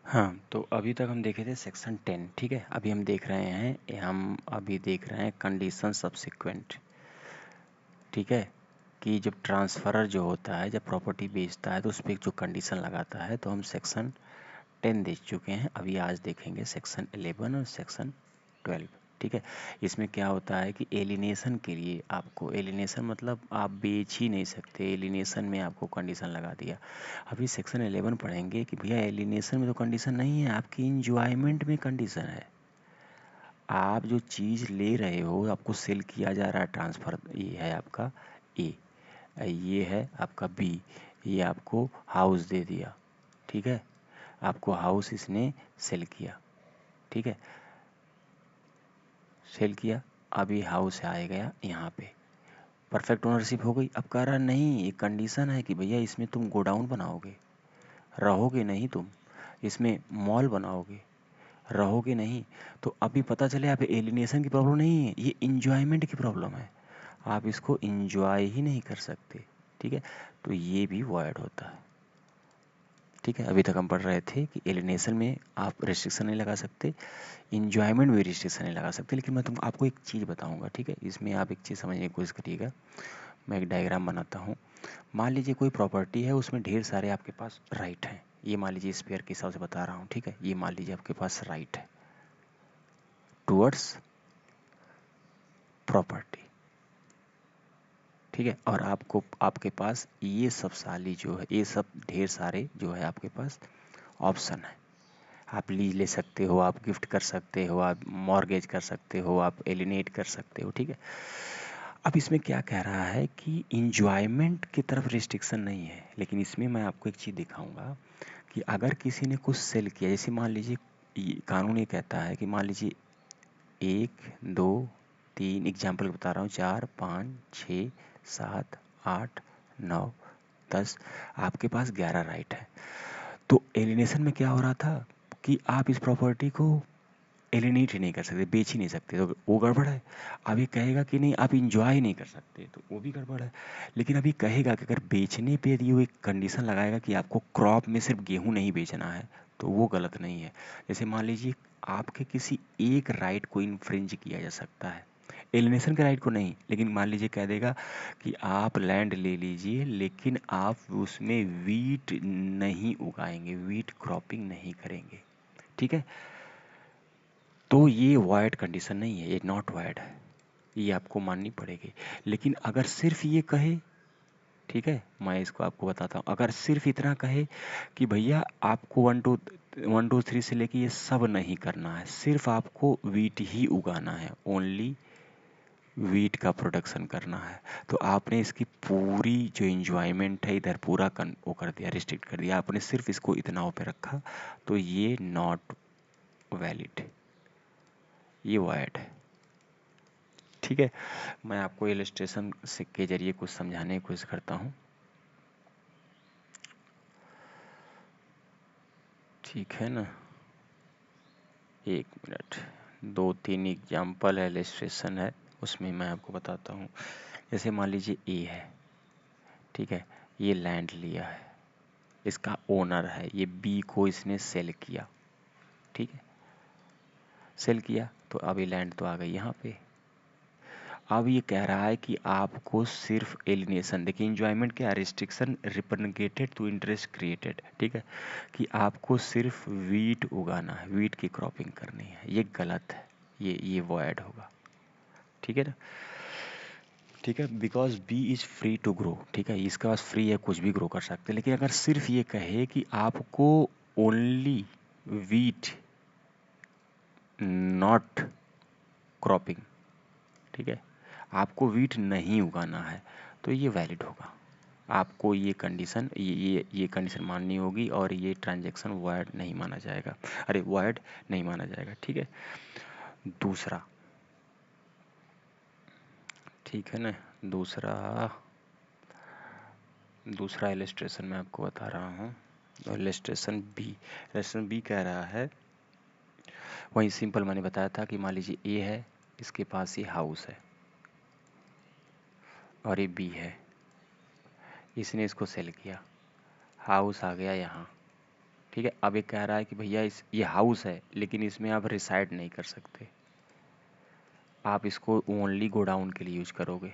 हाँ, तो अभी तक हम देखे थे सेक्शन 10, ठीक है। अभी हम देख रहे हैं, हम अभी देख रहे हैं कंडीशन सब्सिक्वेंट, ठीक है। कि जब ट्रांसफरर जो होता है, जब प्रॉपर्टी बेचता है तो उस पर जो कंडीशन लगाता है, तो हम सेक्शन 10 देख चुके हैं। अभी आज देखेंगे सेक्शन 11 और सेक्शन 12, ठीक है। इसमें क्या होता है कि एलिनेशन के लिए आपको, एलिनेशन मतलब आप बेच ही नहीं सकते, एलिनेशन में आपको कंडीशन लगा दिया। अभी सेक्शन 11 पढ़ेंगे कि भैया एलिनेशन में तो कंडीशन नहीं है, आपकी इंजॉयमेंट में कंडीशन है। आप जो चीज़ ले रहे हो, आपको सेल किया जा रहा है, ट्रांसफ़र, ये है आपका ए, ये है आपका बी, ये आपको हाउस दे दिया, ठीक है। आपको हाउस इसने सेल किया, ठीक है, सेल किया। अभी हाउस आए गया यहाँ पे, परफेक्ट ओनरशिप हो गई। अब कह रहा नहीं, ये कंडीशन है कि भैया इसमें तुम गोडाउन बनाओगे, रहोगे नहीं तुम, इसमें मॉल बनाओगे, रहोगे नहीं। तो अभी पता चले आप एलिनेशन की प्रॉब्लम नहीं है, ये इंजॉयमेंट की प्रॉब्लम है, आप इसको इंजॉय ही नहीं कर सकते, ठीक है। तो ये भी वॉइड होता है, ठीक है। अभी तक हम पढ़ रहे थे कि एलिनेशन में आप रिस्ट्रिक्शन नहीं लगा सकते, इंजॉयमेंट में रिस्ट्रिक्शन नहीं लगा सकते। लेकिन मैं आपको एक चीज़ बताऊंगा, ठीक है। इसमें आप एक चीज़ समझने की कोशिश करिएगा। मैं एक डायग्राम बनाता हूँ। मान लीजिए कोई प्रॉपर्टी है, उसमें ढेर सारे आपके पास राइट हैं। ये मान लीजिए स्पेयर के हिसाब से बता रहा हूँ, ठीक है। ये मान लीजिए आपके पास राइट है टूवर्ड्स प्रॉपर्टी, ठीक है। और आपको, आपके पास ये सब साली जो है, ये सब ढेर सारे जो है आपके पास ऑप्शन है। आप लीज ले सकते हो, आप गिफ्ट कर सकते हो, आप मॉर्गेज कर सकते हो, आप एलिनेट कर सकते हो, ठीक है। अब इसमें क्या कह रहा है कि इंजॉयमेंट की तरफ रिस्ट्रिक्शन नहीं है, लेकिन इसमें मैं आपको एक चीज़ दिखाऊंगा कि अगर किसी ने कुछ सेल किया, जैसे मान लीजिए कानून ये कहता है कि मान लीजिए 1 2 3, एग्जाम्पल बता रहा हूँ, 4 5 6 7 8 9 10, आपके पास 11 राइट है। तो एलिनेशन में क्या हो रहा था कि आप इस प्रॉपर्टी को एलिनेट ही नहीं कर सकते, बेच ही नहीं सकते, तो वो गड़बड़ है। अब ये कहेगा कि नहीं आप इंजॉय ही नहीं कर सकते, तो वो भी गड़बड़ है। लेकिन अभी कहेगा कि अगर बेचने पे यदि वो एक कंडीशन लगाएगा कि आपको क्रॉप में सिर्फ गेहूं नहीं बेचना है, तो वो गलत नहीं है। जैसे मान लीजिए आपके किसी एक राइट को इन्फ्रिंज किया जा सकता है, एलिनेशन के राइट को नहीं, लेकिन मान लीजिए कह देगा कि आप लैंड ले लीजिए, लेकिन आप उसमें वीट नहीं उगाएंगे, वीट क्रॉपिंग नहीं करेंगे, ठीक है। तो ये वॉइड कंडीशन नहीं है, ये नॉट वॉइड है, ये आपको माननी पड़ेगी। लेकिन अगर सिर्फ ये कहे, ठीक है, मैं इसको आपको बताता हूँ, अगर सिर्फ इतना कहे कि भैया आपको 1 2 3 से लेके ये सब नहीं करना है, सिर्फ आपको वीट ही उगाना है, ओनली वीट का प्रोडक्शन करना है, तो आपने इसकी पूरी जो इंजॉयमेंट है इधर पूरा वो कर दिया, रिस्ट्रिक्ट कर दिया, आपने सिर्फ इसको इतना पे रखा, तो ये नॉट वैलिड, ये वॉइड है, ठीक है। मैं आपको इलस्ट्रेशन से के जरिए कुछ समझाने की कोशिश करता हूँ, ठीक है ना। 1 मिनट, 2 3 एग्जाम्पल है, इलस्ट्रेशन है, उसमें मैं आपको बताता हूँ। जैसे मान लीजिए ए है, ठीक है, ये लैंड लिया है, इसका ओनर है, ये बी को इसने सेल किया, ठीक है, सेल किया, तो अब ये लैंड तो आ गई यहाँ पे। अब ये कह रहा है कि आपको सिर्फ एलिनेशन, देखिए इंजॉयमेंट क्या, रिस्ट्रिक्शन रिपरगेटेड टू इंटरेस्ट क्रिएटेड, ठीक है, कि आपको सिर्फ वीट उगाना है, वीट की क्रॉपिंग करनी है, ये गलत है, ये वॉइड होगा, ठीक है ना, ठीक है। Because b is free to grow, ठीक है, इसके पास फ्री है, कुछ भी ग्रो कर सकते हैं। लेकिन अगर सिर्फ ये कहे कि आपको ओनली वीट नॉट क्रॉपिंग, ठीक है, आपको वीट नहीं उगाना है, तो ये वैलिड होगा। आपको ये कंडीशन, ये कंडीशन माननी होगी, और ये ट्रांजैक्शन वॉइड नहीं माना जाएगा, अरे वॉइड नहीं माना जाएगा, ठीक है। दूसरा, ठीक है ना, दूसरा दूसरा इलस्ट्रेशन मैं आपको बता रहा हूँ, इलस्ट्रेशन बी कह रहा है, वही सिंपल मैंने बताया था कि मान लीजिए ए है, इसके पास ये हाउस है, और ये बी है, इसने इसको सेल किया, हाउस आ गया यहाँ, ठीक है, अब ये कह रहा है कि भैया ये हाउस है लेकिन इसमें आप रिसाइड नहीं कर सकते, आप इसको ओनली गोडाउन के लिए यूज करोगे,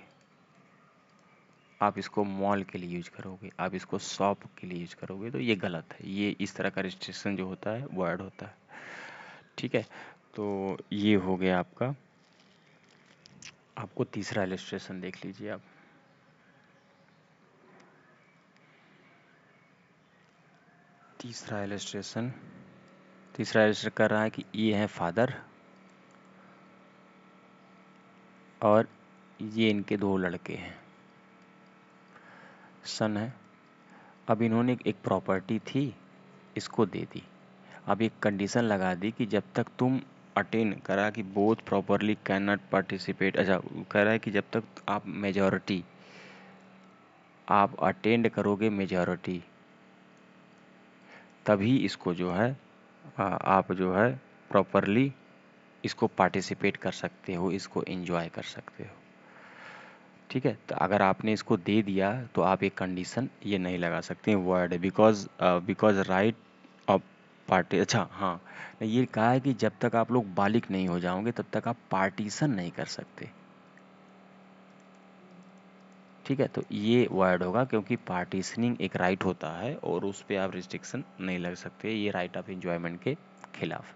आप इसको मॉल के लिए यूज करोगे, आप इसको शॉप के लिए यूज करोगे, तो ये गलत है। ये इस तरह का रिस्ट्रिक्शन जो होता है वो ऐड होता है। ठीक है, तो ये हो गया आपका। आपको तीसरा इलस्ट्रेशन देख लीजिए आप। तीसरा इलस्ट्रेशन कर रहा है कि ये है फादर और ये इनके दो लड़के हैं, सन है। अब इन्होंने एक प्रॉपर्टी थी, इसको दे दी। अब एक कंडीशन लगा दी कि जब तक तुम अटेन करा कि both properly can not participate, अच्छा कह रहा है कि जब तक आप अटेंड करोगे मेजॉरिटी, तभी इसको जो है आप जो है प्रॉपरली इसको पार्टिसिपेट कर सकते हो, इसको एंजॉय कर सकते हो। ठीक है, तो अगर आपने इसको दे दिया तो आप एक कंडीशन ये नहीं लगा सकते हैं word, because right of party. अच्छा हाँ, ये कहा है कि जब तक आप लोग बालिग नहीं हो जाओगे तब तक आप पार्टीशन नहीं कर सकते। ठीक है, तो ये वर्ड होगा, क्योंकि पार्टीशनिंग एक राइट होता है और उस पर आप रिस्ट्रिक्शन नहीं लग सकते, ये राइट ऑफ एंजॉयमेंट के खिलाफ।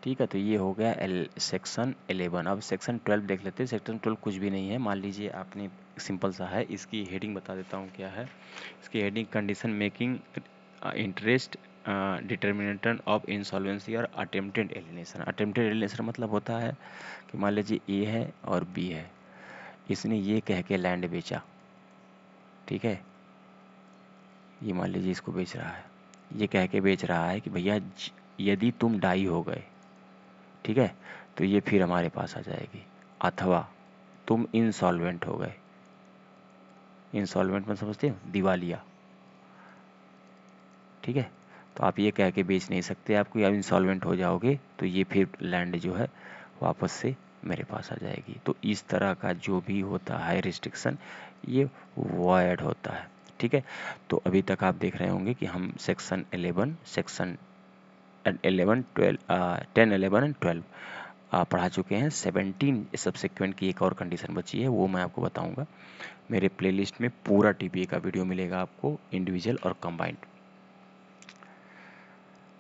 ठीक है, तो ये हो गया सेक्शन 11। अब सेक्शन 12 देख लेते हैं। सेक्शन 12 कुछ भी नहीं है, मान लीजिए आपने, सिंपल सा है। इसकी हेडिंग बता देता हूँ क्या है। इसकी heading condition making interest determinant of insolvency और अटेम्प्टेड एलिनेशन। अटेम्प्टेड एलिनेशन मतलब होता है कि मान लीजिए ए है और बी है, इसने ये कह के लैंड बेचा। ठीक है, ये मान लीजिए इसको बेच रहा है, ये कह के बेच रहा है कि भैया यदि तुम डाई हो गए, ठीक है, तो ये फिर हमारे पास आ जाएगी, अथवा तुम इंसॉल्वेंट हो गए। इंसॉल्वेंट में समझते हो, दिवालिया। ठीक है, तो आप ये कह के बेच नहीं सकते, आपको आप इंसॉल्वेंट हो जाओगे तो ये फिर लैंड जो है वापस से मेरे पास आ जाएगी। तो इस तरह का जो भी होता है रिस्ट्रिक्शन, ये वॉइड होता है। ठीक है, तो अभी तक आप देख रहे होंगे कि हम सेक्शन 11, सेक्शन 11, 12, 10, 11 एंड 12 पढ़ा चुके हैं। 17 सब्सिक्वेंट की एक और कंडीशन बची है, वो मैं आपको बताऊंगा। मेरे प्लेलिस्ट में पूरा टीपीए का वीडियो मिलेगा आपको, इंडिविजुअल और कंबाइंड।